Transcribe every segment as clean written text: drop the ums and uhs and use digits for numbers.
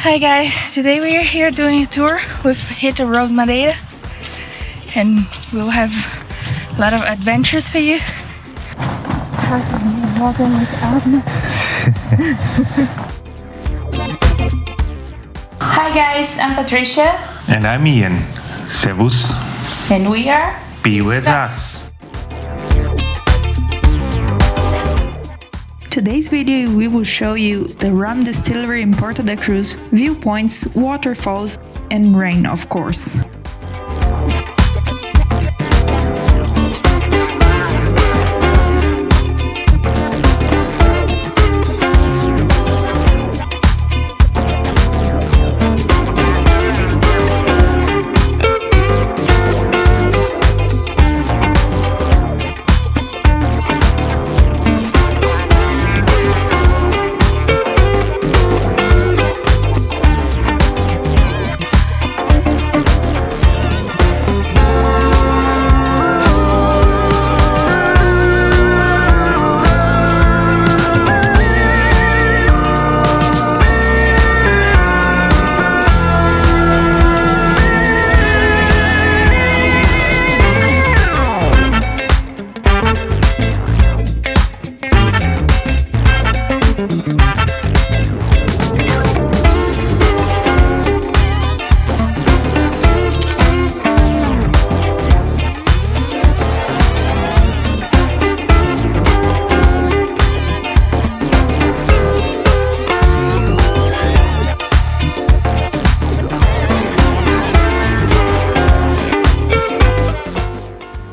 Hi guys, today we are here doing a tour with Hit the Road Madeira and we'll have a lot of adventures for you. Hi guys, I'm Patricia. And I'm Ian. Servus. And we are Be With Us. Today's video we will show you the rum distillery in Porto da Cruz, viewpoints, waterfalls and rain of course.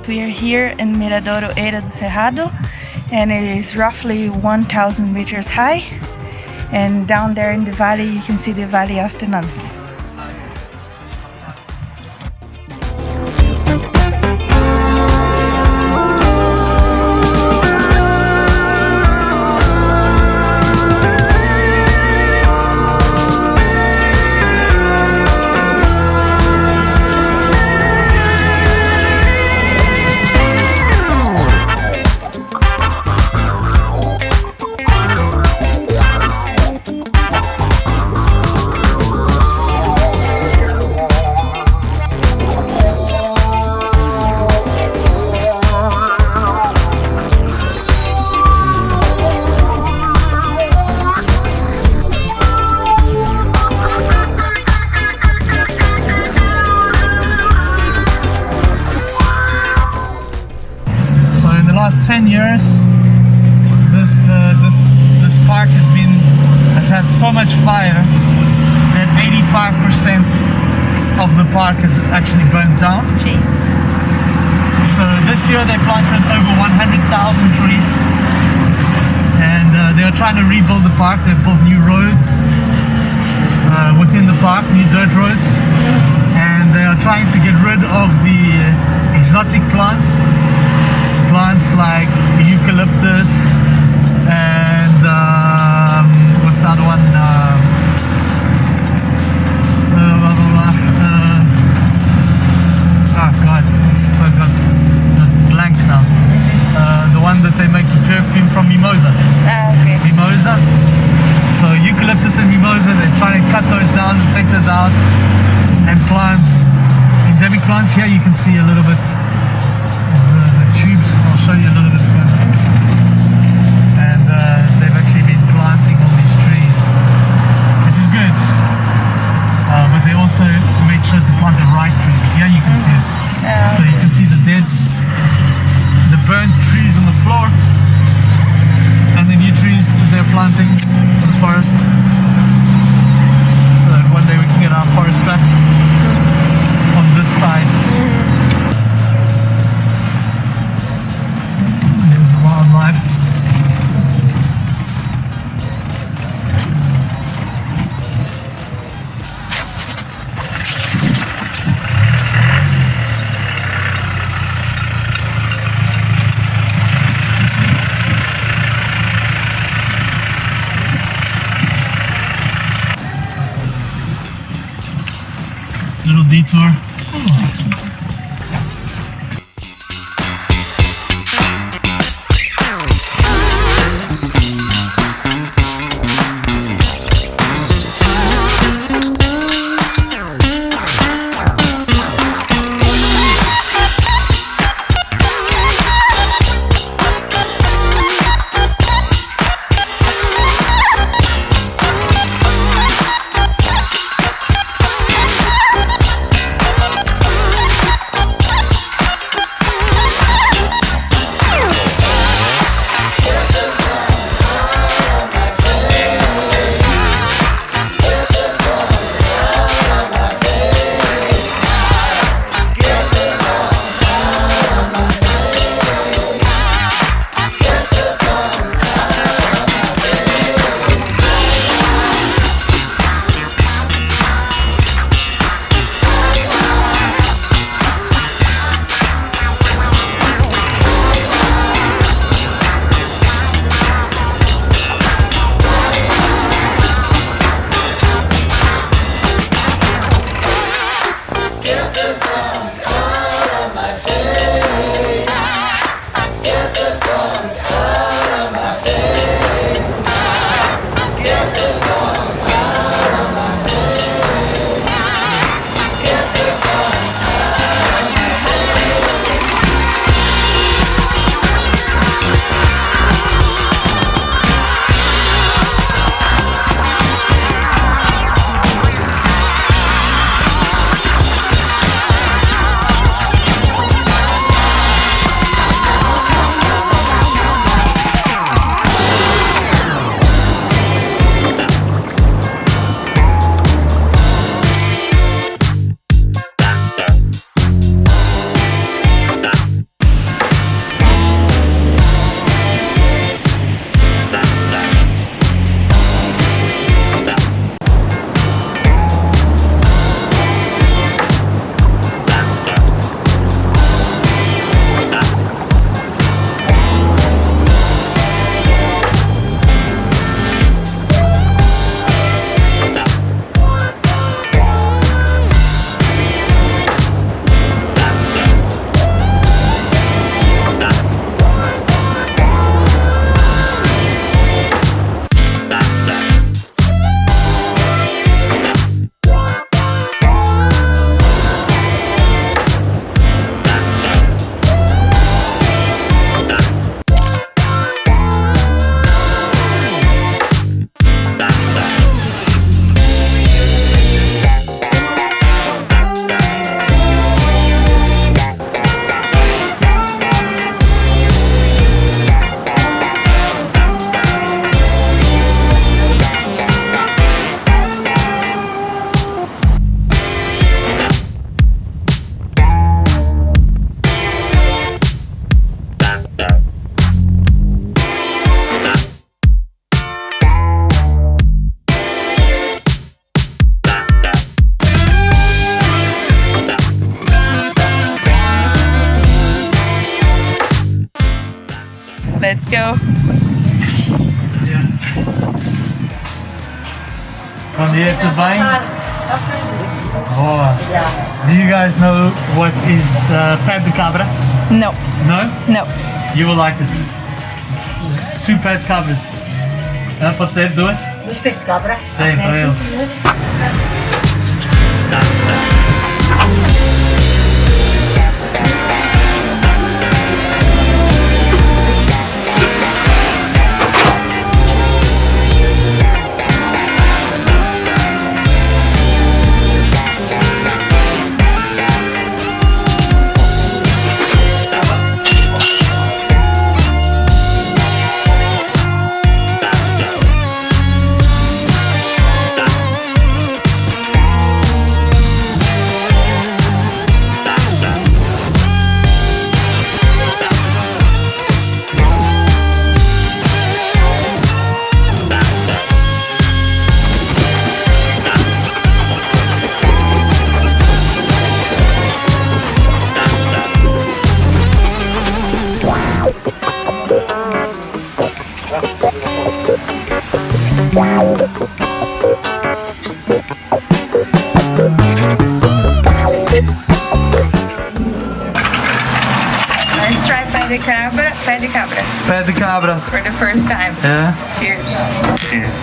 We are here in Miradouro Eira do Cerrado and it is roughly 1,000 meters high, and down there in the valley you can see the Valley of the Nuns. The last 10 years this park has had so much fire that 85% of the park is actually burnt down. Jeez. So this year they planted over 100,000 trees and they are trying to rebuild the park. They've built new roads within the park, new dirt roads, and they are trying to get rid of the exotic plants like eucalyptus and what's the other one? Oh God, I got blank now. The one that they make the perfume from mimosa. Okay. Mimosa. So eucalyptus and mimosa, they're trying to cut those down and take those out and plant endemic plants. Here you can see a little bit tubes. I'll show you a little bit further. And they've actually been planting all these trees, which is good. But they also make sure to plant the right trees. Here you can see it. So you can see the burnt trees on the floor, and the new trees that they're planting in the forest. So that one day we can get our forest back on this side. Wildlife. Little detour. From here to Buying. Oh. Do you guys know what is pé de cabra? No. No? No. You will like it. 2 pé de cabras. Pode ser 2? 2 pés de cabra? Sim, para eles. Let's try pé de cabra. Pé de cabra. Pé de cabra. For the first time. Yeah. Cheers. Yes.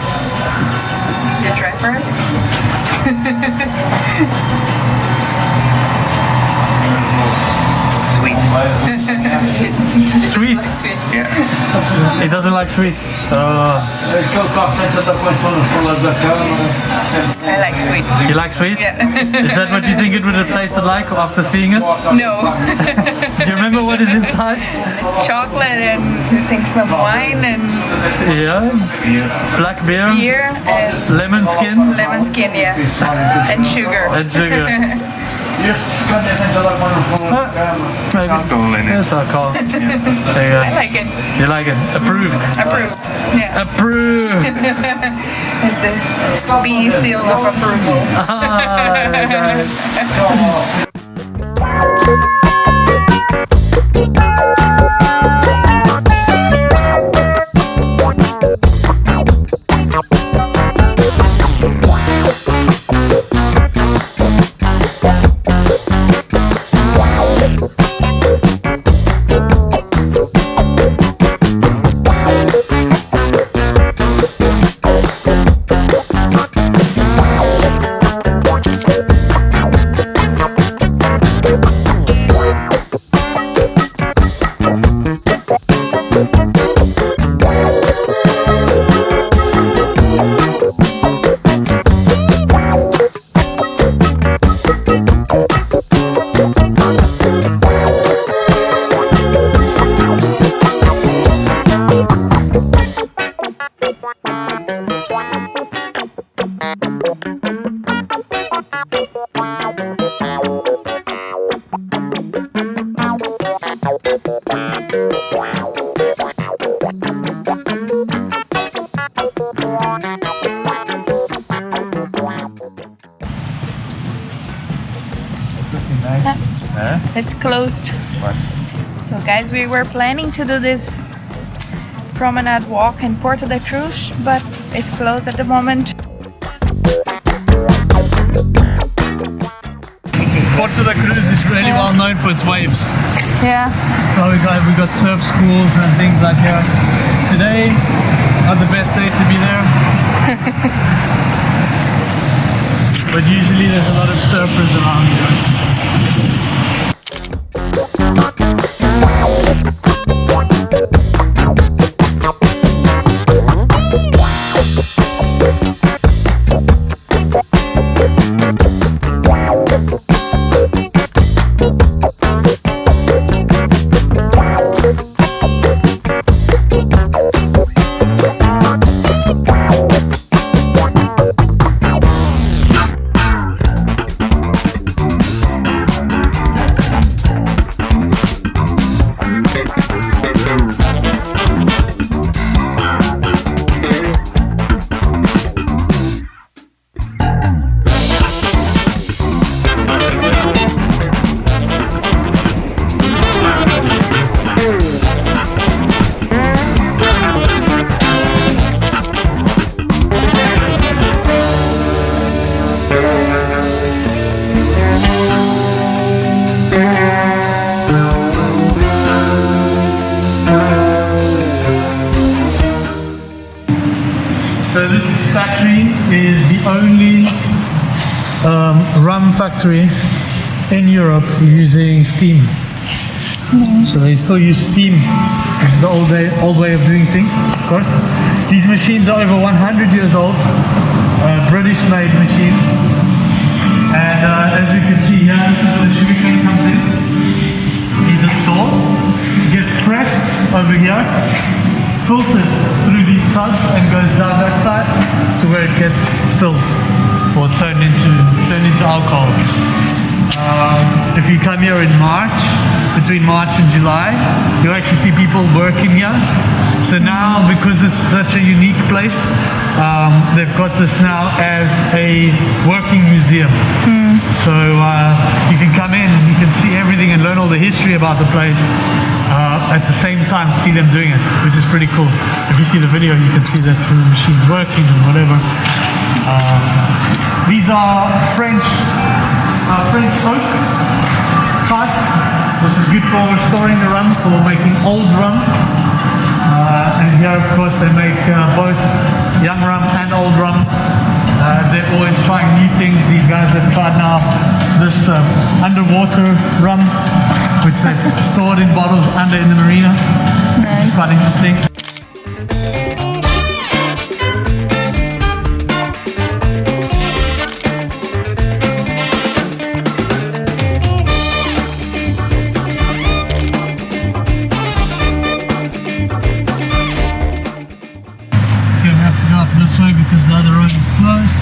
You try first? Sweet. Sweet. Yeah. He doesn't like sweet. Oh. I like sweet. You like sweet? Yeah. Is that what you think it would have tasted like after seeing it? No. Do you remember what is inside? Chocolate and I think some wine and Yeah. Black beer. beer and Lemon skin. lemon skin, yeah. And sugar. And sugar. Maybe. Alcohol in it. It's alcohol. There you I go. like it. You like it? Approved. Approved. Yeah. Approved. It's the B seal of approval. Ah, there you go. It's closed. What? So guys, we were planning to do this promenade walk in Porto da Cruz, but it's closed at the moment. Porto da Cruz is really well known for its waves. Yeah. So we got surf schools and things like that. Today, not the best day to be there. But usually there's a lot of surfers around here. rum factory in Europe using steam. So they still use steam, which is the old way of doing things, of course. These machines are over 100 years old, British-made machines. And as you can see here, this is where the sugarcane comes in the store. It gets pressed over here, filtered through these tubs, and goes down that side to where it gets distilled or turned into alcohol. If you come here in March, between March and July, you'll actually see people working here. So now, because it's such a unique place, they've got this now as a working museum. So you can come in, you can see everything and learn all the history about the place. At the same time, see them doing it, which is pretty cool. If you see the video, you can see that the machine's working and whatever. These are French oak casks. This is good for storing the rum, for making old rum. And here, of course, they make both young rum and old rum. They're always trying new things. These guys have tried now this underwater rum, which they've stored in bottles under in the marina, which is quite interesting. This way because the other road is closed.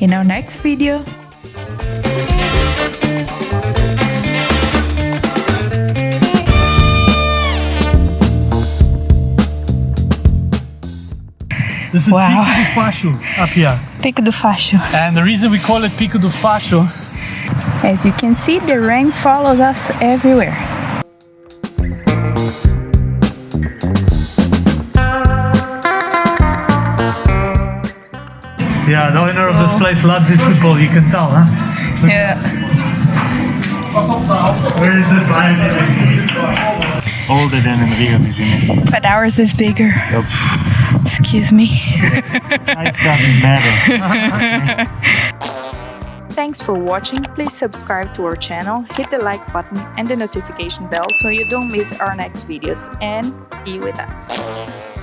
In our next video, this is wow. Pico do Facho up here. Pico do Facho. And the reason we call it Pico do Facho, As you can see, the rain follows us everywhere. yeah, the owner of this place loves his football, you can tell, huh? Yeah. Where is it? Older than in Rio, isn't it? But ours is bigger. Yep. Excuse me. Size doesn't matter. Thanks for watching. Please subscribe to our channel, hit the like button and the notification bell so you don't miss our next videos, and be with us.